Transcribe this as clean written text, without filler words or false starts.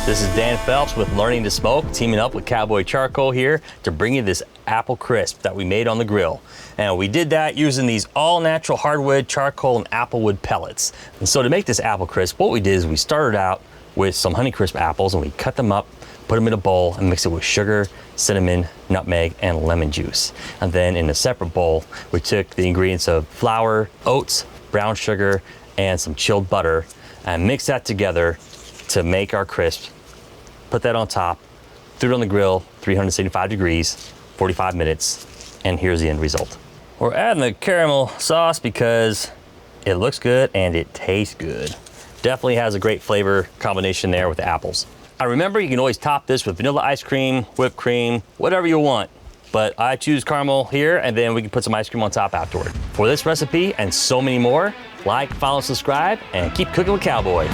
This is Dan Phelps with Learning to Smoke, teaming up with Cowboy Charcoal here to bring you this apple crisp that we made on the grill. And we did that using these all-natural hardwood, charcoal, and applewood pellets. And so to make this apple crisp, what we did is we started out with some Honeycrisp apples and we cut them up, put them in a bowl, and mix it with sugar, cinnamon, nutmeg, and lemon juice. And then in a separate bowl, we took the ingredients of flour, oats, brown sugar, and some chilled butter, and mixed that together to make our crisp. Put that on top, threw it on the grill, 375 degrees, 45 minutes, and here's the end result. We're adding the caramel sauce because it looks good and it tastes good. Definitely has a great flavor combination there with the apples. I remember you can always top this with vanilla ice cream, whipped cream, whatever you want. But I choose caramel here, and then we can put some ice cream on top afterward. For this recipe and so many more, like, follow, subscribe, and keep cooking with Cowboy.